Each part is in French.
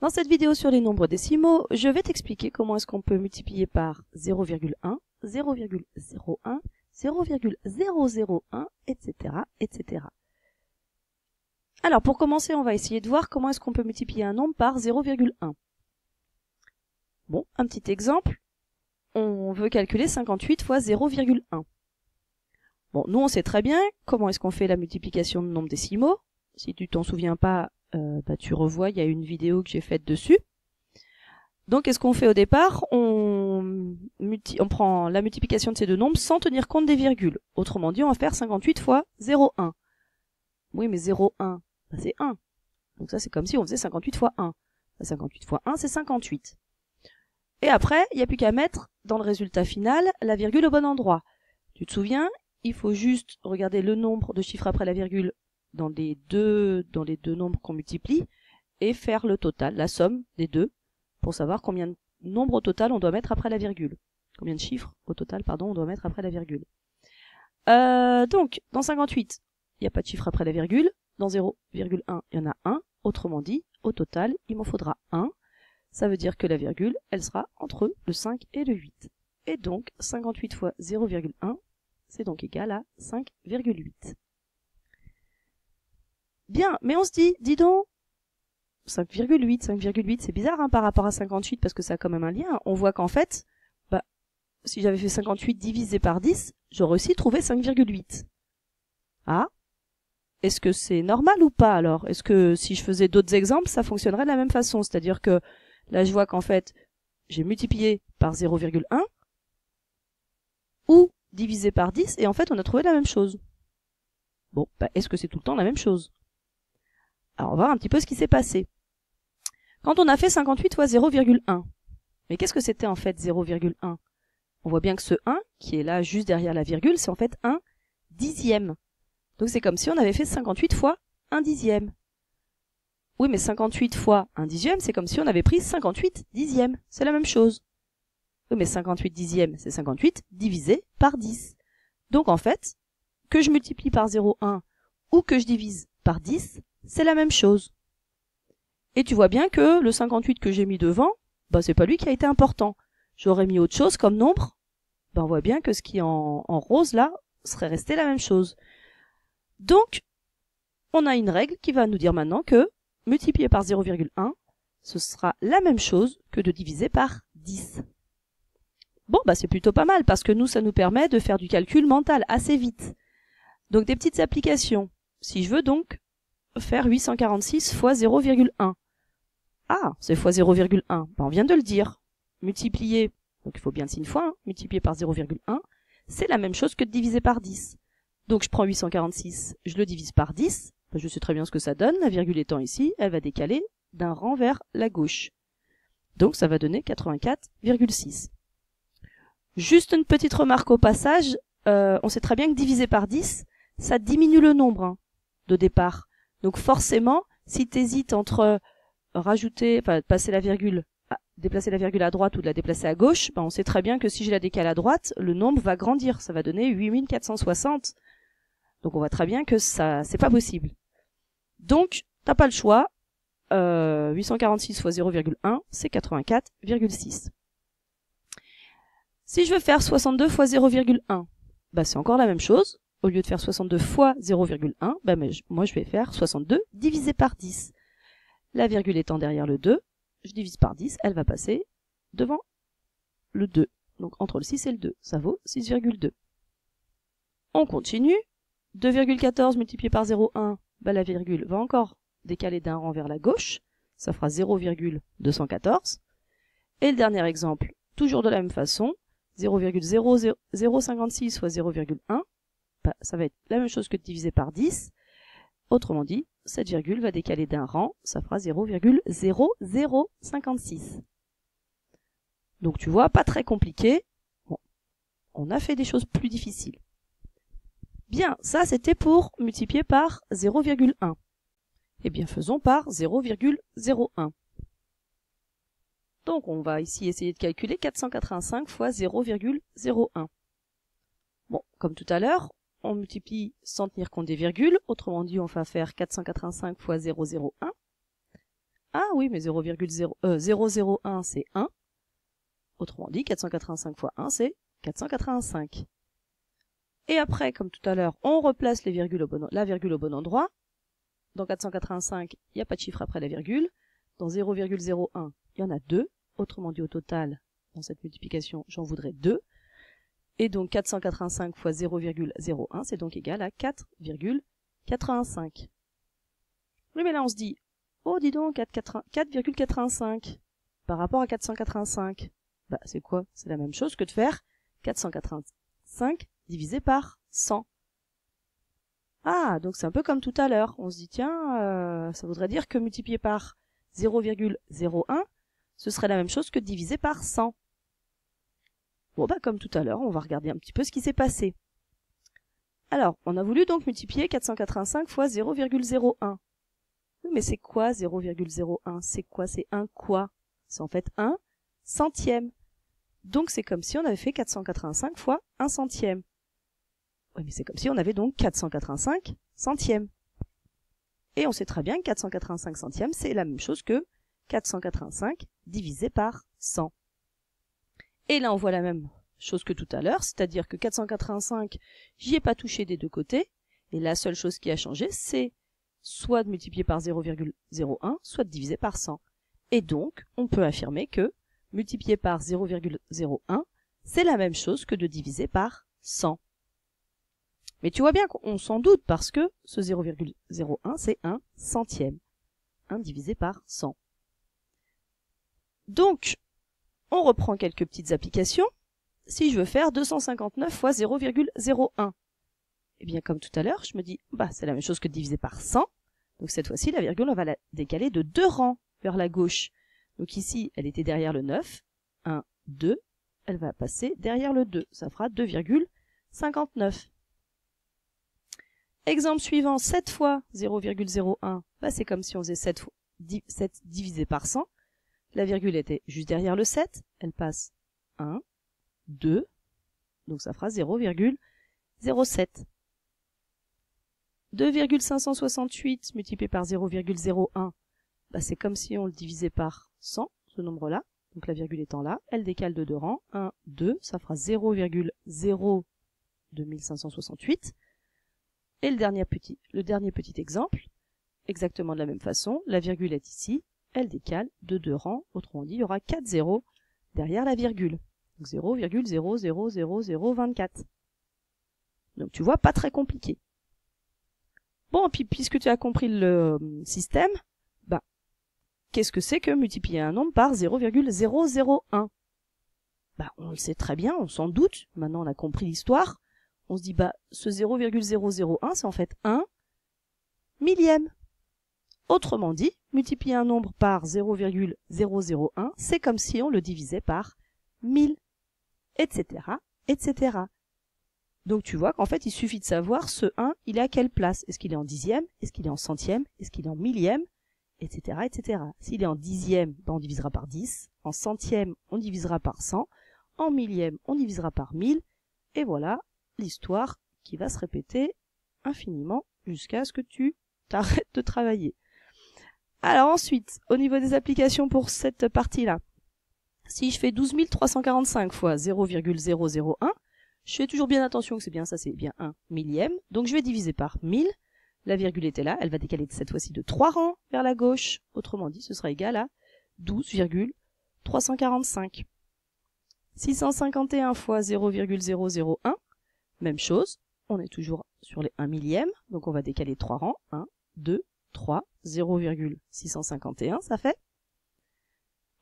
Dans cette vidéo sur les nombres décimaux, je vais t'expliquer comment est-ce qu'on peut multiplier par 0,1, 0,01, 0,001, etc., etc. Alors, pour commencer, on va essayer de voir comment est-ce qu'on peut multiplier un nombre par 0,1. Bon, un petit exemple. On veut calculer 58 fois 0,1. Bon, nous, on sait très bien comment est-ce qu'on fait la multiplication de nombres décimaux. Si tu t'en souviens pas, tu revois, il y a une vidéo que j'ai faite dessus. Donc, qu'est-ce qu'on fait au départ? On prend la multiplication de ces deux nombres sans tenir compte des virgules. Autrement dit, on va faire 58 fois 0,1. Oui, mais 0,1, c'est 1. Donc ça, c'est comme si on faisait 58 fois 1. 58 fois 1, c'est 58. Et après, il n'y a plus qu'à mettre dans le résultat final la virgule au bon endroit. Tu te souviens, il faut juste regarder le nombre de chiffres après la virgule dans les deux nombres qu'on multiplie et faire le total, la somme des deux, pour savoir combien de nombres au total on doit mettre après la virgule. Combien de chiffres au total, pardon, on doit mettre après la virgule. Donc, dans 58, il n'y a pas de chiffre après la virgule. Dans 0,1, il y en a 1. Autrement dit, au total, il m'en faudra 1. Ça veut dire que la virgule, elle sera entre le 5 et le 8. Et donc, 58 fois 0,1, c'est donc égal à 5,8. Bien, mais on se dit, dis donc, 5,8, c'est bizarre hein, par rapport à 58 parce que ça a quand même un lien. On voit qu'en fait, si j'avais fait 58 divisé par 10, j'aurais aussi trouvé 5,8. Ah, est-ce que c'est normal ou pas alors? Est-ce que si je faisais d'autres exemples, ça fonctionnerait de la même façon? C'est-à-dire que là, je vois qu'en fait, j'ai multiplié par 0,1 ou divisé par 10 et en fait, on a trouvé la même chose. Bon, est-ce que c'est tout le temps la même chose? Alors, on va voir un petit peu ce qui s'est passé. Quand on a fait 58 fois 0,1, mais qu'est-ce que c'était en fait 0,1? On voit bien que ce 1, qui est là juste derrière la virgule, c'est en fait 1 dixième. Donc c'est comme si on avait fait 58 fois 1 dixième. Oui, mais 58 fois 1 dixième, c'est comme si on avait pris 58 dixièmes. C'est la même chose. Oui, mais 58 dixièmes, c'est 58 divisé par 10. Donc en fait, que je multiplie par 0,1 ou que je divise par 10, c'est la même chose. Et tu vois bien que le 58 que j'ai mis devant, c'est pas lui qui a été important. J'aurais mis autre chose comme nombre, on voit bien que ce qui est en rose là serait resté la même chose. Donc, on a une règle qui va nous dire maintenant que multiplier par 0,1, ce sera la même chose que de diviser par 10. Bon, c'est plutôt pas mal parce que nous, ça nous permet de faire du calcul mental assez vite. Donc, des petites applications. Si je veux donc faire 846 fois 0,1. Ah, c'est fois 0,1. On vient de le dire. Multiplier, donc il faut bien le signe fois, multiplier par 0,1, c'est la même chose que de diviser par 10. Donc je prends 846, je le divise par 10, je sais très bien ce que ça donne, la virgule étant ici, elle va décaler d'un rang vers la gauche. Donc ça va donner 84,6. Juste une petite remarque au passage, on sait très bien que diviser par 10, ça diminue le nombre de départ. Donc forcément, si tu hésites entre passer la virgule, déplacer la virgule à droite ou de la déplacer à gauche, on sait très bien que si je la décale à droite, le nombre va grandir, ça va donner 8460. Donc on voit très bien que ça, c'est pas possible. Donc, t'as pas le choix. 846 fois 0,1, c'est 84,6. Si je veux faire 62 fois 0,1, c'est encore la même chose. Au lieu de faire 62 fois 0,1, moi je vais faire 62 divisé par 10. La virgule étant derrière le 2, je divise par 10, elle va passer devant le 2. Donc entre le 6 et le 2, ça vaut 6,2. On continue. 2,14 multiplié par 0,1, la virgule va encore décaler d'un rang vers la gauche. Ça fera 0,214. Et le dernier exemple, toujours de la même façon, 0,056 fois 0,1, ça va être la même chose que de diviser par 10. Autrement dit, cette virgule va décaler d'un rang, ça fera 0,0056. Donc tu vois, pas très compliqué. Bon, on a fait des choses plus difficiles. Bien, ça c'était pour multiplier par 0,1. Eh bien, faisons par 0,01. Donc on va ici essayer de calculer 485 fois 0,01. Bon, comme tout à l'heure, on multiplie sans tenir compte des virgules, autrement dit on va faire 485 fois 0,01. ah oui, mais 0,001 c'est 1. Autrement dit, 485 fois 1 c'est 485. Et après, comme tout à l'heure, on replace la virgule au bon endroit. Dans 485, il n'y a pas de chiffre après la virgule. Dans 0,01, il y en a 2. Autrement dit, au total, dans cette multiplication, j'en voudrais 2. Et donc 485 fois 0,01, c'est donc égal à 4,85. Oui, mais là on se dit, oh dis donc, 4,85 par rapport à 485. Bah c'est quoi? C'est la même chose que de faire 485 divisé par 100. Ah, donc c'est un peu comme tout à l'heure. On se dit, tiens, ça voudrait dire que multiplié par 0,01, ce serait la même chose que divisé par 100. Bon, bah comme tout à l'heure, on va regarder un petit peu ce qui s'est passé. Alors, on a voulu donc multiplier 485 fois 0,01. Mais c'est quoi 0,01? C'est quoi? C'est un quoi? C'est en fait 1 centième. Donc c'est comme si on avait fait 485 fois 1 centième. Oui, mais c'est comme si on avait donc 485 centièmes. Et on sait très bien que 485 centièmes, c'est la même chose que 485 divisé par 100. Et là, on voit la même chose que tout à l'heure, c'est-à-dire que 485, j'y ai pas touché des deux côtés, et la seule chose qui a changé, c'est soit de multiplier par 0,01, soit de diviser par 100. Et donc, on peut affirmer que multiplier par 0,01, c'est la même chose que de diviser par 100. Mais tu vois bien qu'on s'en doute parce que ce 0,01, c'est 1 centième. 1 divisé par 100. Donc, on reprend quelques petites applications. Si je veux faire 259 fois 0,01, eh bien comme tout à l'heure, je me dis, bah c'est la même chose que de diviser par 100. Donc cette fois-ci, la virgule, on va la décaler de 2 rangs vers la gauche. Donc ici, elle était derrière le 9. 1, 2. Elle va passer derrière le 2. Ça fera 2,59. Exemple suivant, 7 fois 0,01. Bah c'est comme si on faisait 7 divisé par 100. La virgule était juste derrière le 7. Elle passe 1, 2. Donc ça fera 0,07. 2,568 multiplié par 0,01, bah c'est comme si on le divisait par 100, ce nombre-là. Donc la virgule étant là, elle décale de 2 rangs. 1, 2, ça fera 0,02568. Et le dernier petit exemple, exactement de la même façon, la virgule est ici, elle décale de 2 rangs. Autrement dit, il y aura 4 zéros derrière la virgule. Donc 0,000024. Donc tu vois, pas très compliqué. Bon, puis puisque tu as compris le système, bah, qu'est-ce que c'est que multiplier un nombre par 0,001? Bah, on le sait très bien, on s'en doute. Maintenant, on a compris l'histoire. On se dit, bah, ce 0,001, c'est en fait 1 millième. Autrement dit, multiplier un nombre par 0,001, c'est comme si on le divisait par 1000, etc., etc. Donc tu vois qu'en fait, il suffit de savoir ce 1, il est à quelle place. Est-ce qu'il est en dixième? Est-ce qu'il est en centième? Est-ce qu'il est en millième? Etc., etc. S'il est en dixième, ben on divisera par 10. En centième, on divisera par 100. En millième, on divisera par 1000. Et voilà l'histoire qui va se répéter infiniment jusqu'à ce que tu t'arrêtes de travailler. Alors ensuite, au niveau des applications pour cette partie-là, si je fais 12 345 fois 0,001, je fais toujours bien attention que c'est bien ça, c'est bien 1 millième. Donc je vais diviser par 1000. La virgule était là, elle va décaler cette fois-ci de 3 rangs vers la gauche. Autrement dit, ce sera égal à 12,345. 651 fois 0,001, même chose. On est toujours sur les 1 millième, donc on va décaler 3 rangs. 1, 2, 3, 0,651, ça fait.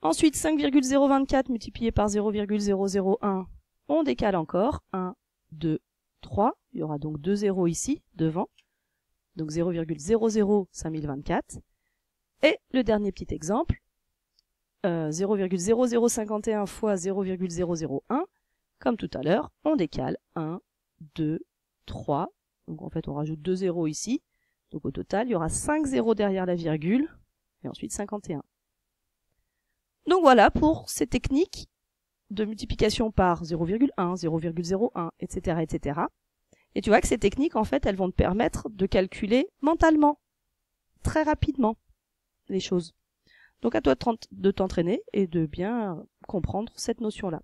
Ensuite, 5,024 multiplié par 0,001, on décale encore. 1, 2, 3. Il y aura donc 2 zéros ici, devant. Donc 0,005024. Et le dernier petit exemple, 0,0051 fois 0,001. Comme tout à l'heure, on décale 1, 2, 3. Donc en fait, on rajoute 2 zéros ici. Donc au total, il y aura 5 zéros derrière la virgule. Et ensuite 51. Donc voilà pour ces techniques de multiplication par 0,1, 0,01, etc., etc. Et tu vois que ces techniques, en fait, elles vont te permettre de calculer mentalement, très rapidement, les choses. Donc à toi de t'entraîner et de bien comprendre cette notion-là.